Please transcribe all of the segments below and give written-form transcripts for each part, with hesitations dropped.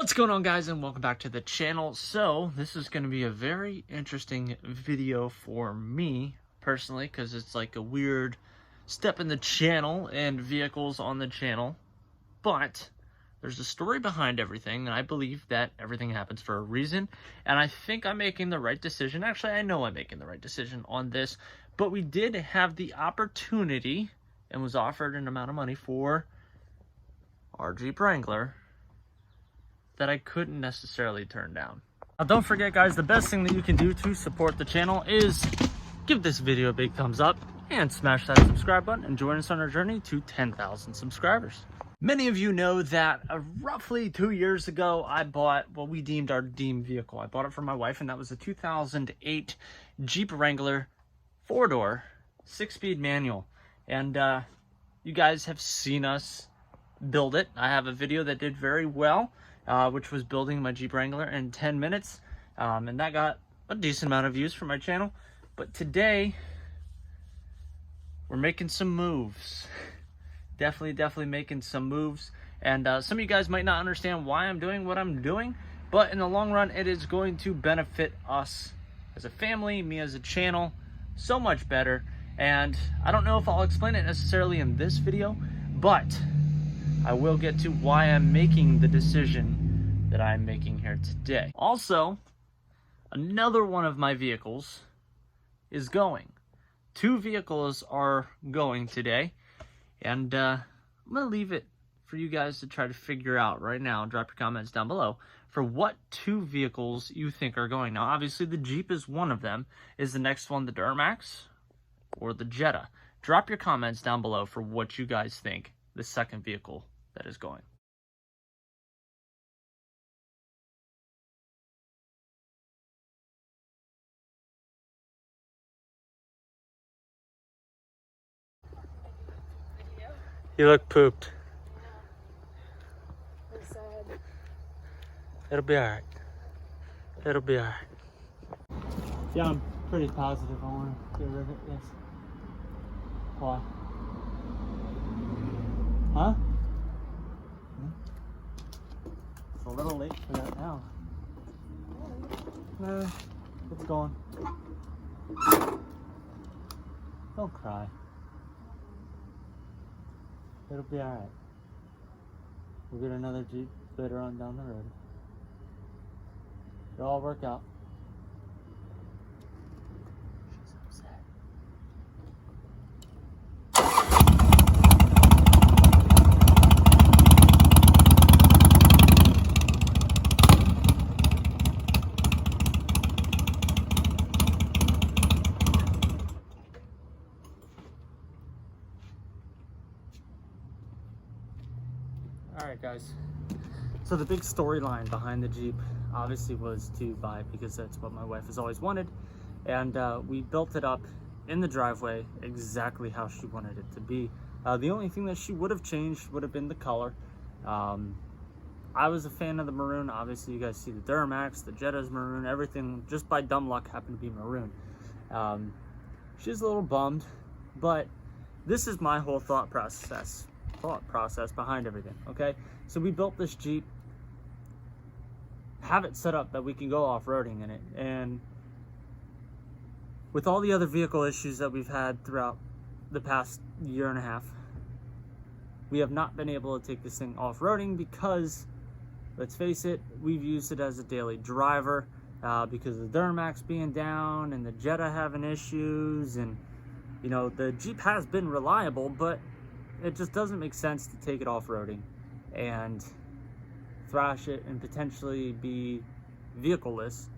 What's going on, guys, and welcome back to the channel. So this is going to be a very interesting video for me personally, because it's like a weird step in the channel and vehicles on the channel, but there's a story behind everything, and I believe that everything happens for a reason, and I think I'm making the right decision. Actually, I know I'm making the right decision on this, but we did have the opportunity and was offered an amount of money for our Jeep Wrangler that I couldn't necessarily turn down. Now, don't forget, guys, the best thing that you can do to support the channel is give this video a big thumbs up and smash that subscribe button and join us on our journey to 10,000 subscribers. Many of you know that roughly 2 years ago, I bought what we deemed our dream vehicle. I bought it for my wife, and that was a 2008 Jeep Wrangler 4-door, 6-speed manual. And you guys have seen us build it. I have a video that did very well, which was building my Jeep Wrangler in 10 minutes. And that got a decent amount of views for my channel. But today, we're making some moves. Definitely making some moves. And some of you guys might not understand why I'm doing what I'm doing, but in the long run, it is going to benefit us as a family, me as a channel, so much better. And I don't know if I'll explain it necessarily in this video, but I will get to why I'm making the decision that I'm making here today. Also, another one of my vehicles is going. 2 vehicles are going today, and I'm gonna leave it for you guys to try to figure out right now. Drop your comments down below for what 2 vehicles you think are going. Now, obviously, the Jeep is one of them. Is the next one the Duramax or the Jetta? Drop your comments down below for what you guys think the second vehicle that is going. You look pooped. I'm sad. It'll be alright. It'll be alright. Yeah, I'm pretty positive I want to get rid of it, yes. Why? Huh? It's a little late for that now. No, it's going. Don't cry. It'll be alright. We'll get another Jeep later on down the road. It'll all work out. She's upset. Alright, guys, so the big storyline behind the Jeep obviously was to buy it because that's what my wife has always wanted, and we built it up in the driveway exactly how she wanted it to be. The only thing that she would have changed would have been the color. I was a fan of the maroon. Obviously, you guys see the Duramax, the Jetta's maroon, everything just by dumb luck happened to be maroon. She's a little bummed, but this is my whole thought process behind everything. Okay, so we built this Jeep, have it set up that we can go off-roading in it, and with all the other vehicle issues that we've had throughout the past year and a half, we have not been able to take this thing off-roading because, let's face it, we've used it as a daily driver because of the Duramax being down and the Jetta having issues, and you know, the Jeep has been reliable, but it just doesn't make sense to take it off-roading and thrash it and potentially be vehicle-less.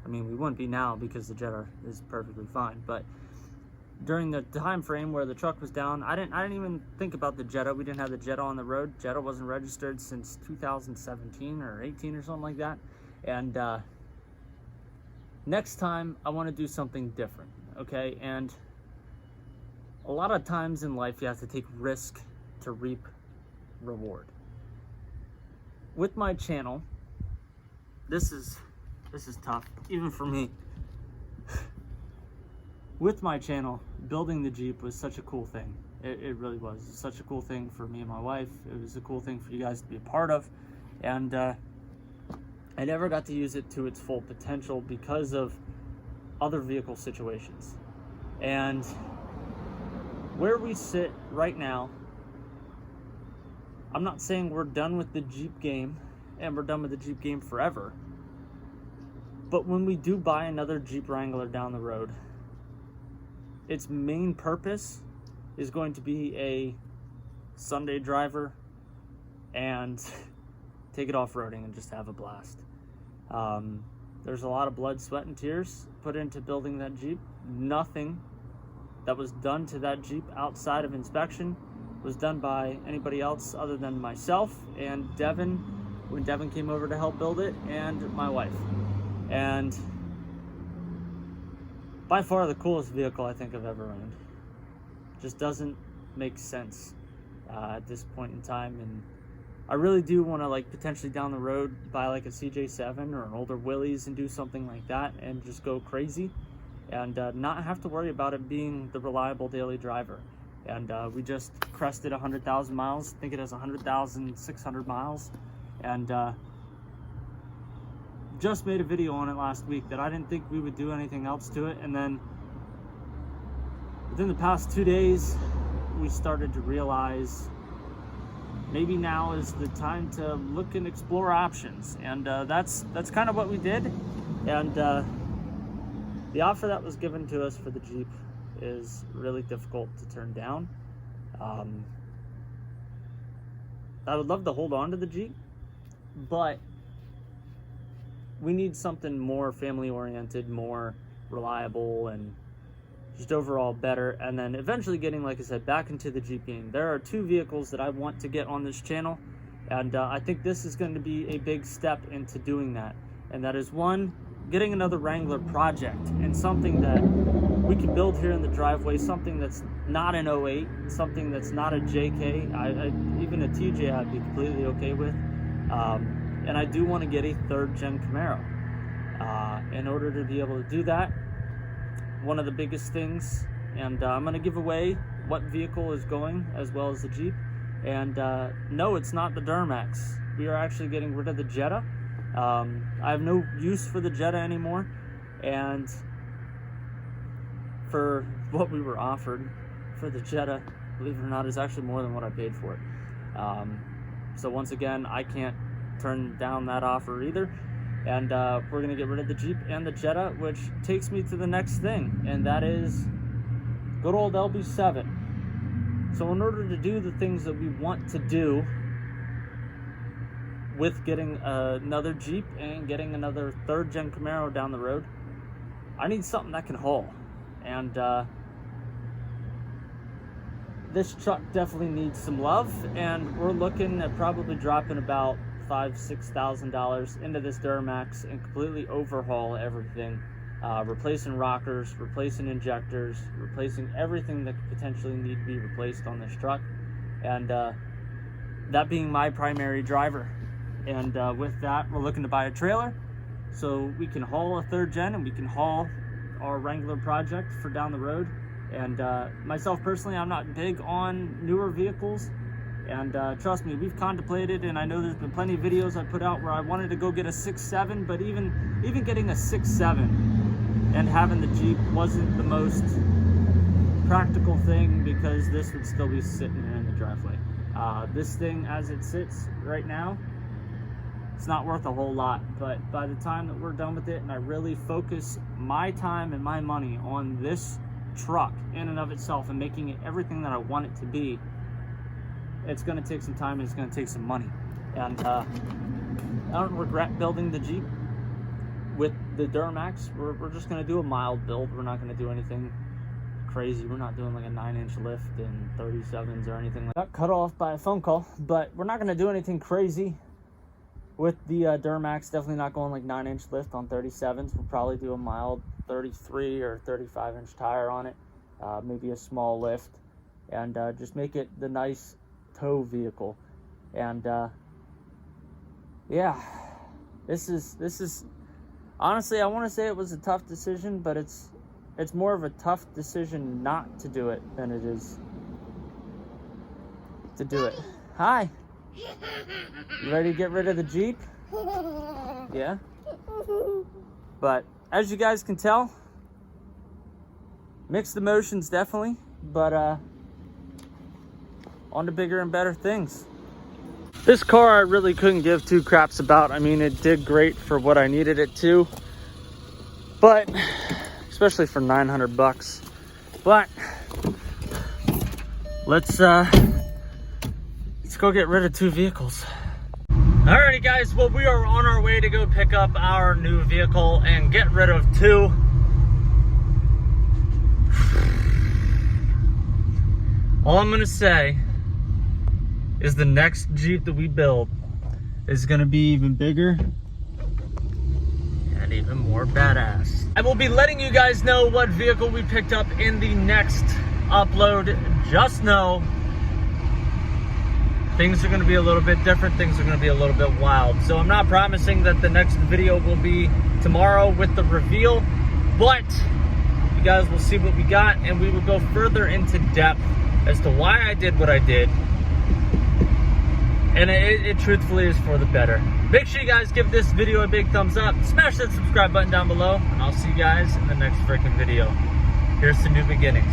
I mean, we wouldn't be now because the Jetta is perfectly fine, but during the time frame where the truck was down, I didn't even think about the Jetta. We didn't have the Jetta on the road. Jetta wasn't registered since 2017 or 18 or something like that. And next time I want to do something different, okay? And a lot of times in life, you have to take risk to reap reward. With my channel, this is tough, even for me. With my channel, building the Jeep was such a cool thing. It really was. It's such a cool thing for me and my wife. It was a cool thing for you guys to be a part of. And I never got to use it to its full potential because of other vehicle situations. And where we sit right now, I'm not saying we're done with the Jeep game and we're done with the Jeep game forever. But when we do buy another Jeep Wrangler down the road, its main purpose is going to be a Sunday driver and take it off-roading and just have a blast. There's a lot of blood, sweat, and tears put into building that Jeep. Nothing that was done to that Jeep outside of inspection was done by anybody else other than myself and Devin, when Devin came over to help build it, and my wife. And by far the coolest vehicle I think I've ever owned. Just doesn't make sense at this point in time, and I really do want to, like, potentially down the road buy like a CJ7 or an older Willys and do something like that and just go crazy and not have to worry about it being the reliable daily driver. And we just crested 100,000 miles. I think it has 100,600 miles, and just made a video on it last week that I didn't think we would do anything else to it, and then within the past 2 days we started to realize maybe now is the time to look and explore options, and that's kind of what we did. And the offer that was given to us for the Jeep is really difficult to turn down. I would love to hold on to the Jeep, but we need something more family oriented, more reliable, and just overall better. And then eventually getting, like I said, back into the Jeep game. There are two vehicles that I want to get on this channel, and I think this is going to be a big step into doing that. And that is, one, getting another Wrangler project, and something that we can build here in the driveway, something that's not an 08, something that's not a JK. Even a TJ I'd be completely okay with. And I do want to get a third-gen Camaro. In order to be able to do that, one of the biggest things, and I'm going to give away what vehicle is going as well as the Jeep. And no, it's not the Duramax. We are actually getting rid of the Jetta. I have no use for the Jetta anymore, and for what we were offered for the Jetta, believe it or not, is actually more than what I paid for it. So once again, I can't turn down that offer either. And we're going to get rid of the Jeep and the Jetta, which takes me to the next thing, and that is good old LB7. So in order to do the things that we want to do with getting another Jeep and getting another third-gen Camaro down the road, I need something that can haul. And this truck definitely needs some love, and we're looking at probably dropping about $5,000-$6,000 into this Duramax and completely overhaul everything, replacing rockers, replacing injectors, replacing everything that could potentially need to be replaced on this truck, and that being my primary driver. And with that, we're looking to buy a trailer so we can haul a third gen and we can haul our Wrangler project for down the road. And myself personally, I'm not big on newer vehicles, and trust me, we've contemplated, and I know there's been plenty of videos I put out where I wanted to go get a 6.7, but even getting a 6.7 and having the Jeep wasn't the most practical thing, because this would still be sitting here in the driveway. This thing, as it sits right now, it's not worth a whole lot, but by the time that we're done with it and I really focus my time and my money on this truck in and of itself and making it everything that I want it to be, it's going to take some time and it's going to take some money. And I don't regret building the Jeep with the Duramax. We're just going to do a mild build. We're not going to do anything crazy. We're not doing like a 9-inch lift and 37s or anything like that. Got cut off by a phone call, but we're not going to do anything crazy with the Duramax. Definitely not going like 9-inch lift on 37s. We'll probably do a mild 33 or 35-inch tire on it, maybe a small lift, and just make it the nice tow vehicle. And yeah, this is honestly, I want to say it was a tough decision, but it's more of a tough decision not to do it than it is to do it. Hi. You ready to get rid of the Jeep? Yeah? But as you guys can tell, mixed emotions definitely, but on to bigger and better things. This car I really couldn't give two craps about. I mean, it did great for what I needed it to, but especially for 900 bucks. But let's go get rid of two vehicles. Alrighty guys, well, we are on our way to go pick up our new vehicle and get rid of two. All I'm gonna say is the next Jeep that we build is gonna be even bigger and even more badass. I will be letting you guys know what vehicle we picked up in the next upload. Just know things are gonna be a little bit different, things are gonna be a little bit wild. So I'm not promising that the next video will be tomorrow with the reveal, but you guys will see what we got and we will go further into depth as to why I did what I did. And it truthfully is for the better. Make sure you guys give this video a big thumbs up, smash that subscribe button down below, and I'll see you guys in the next freaking video. Here's to new beginnings.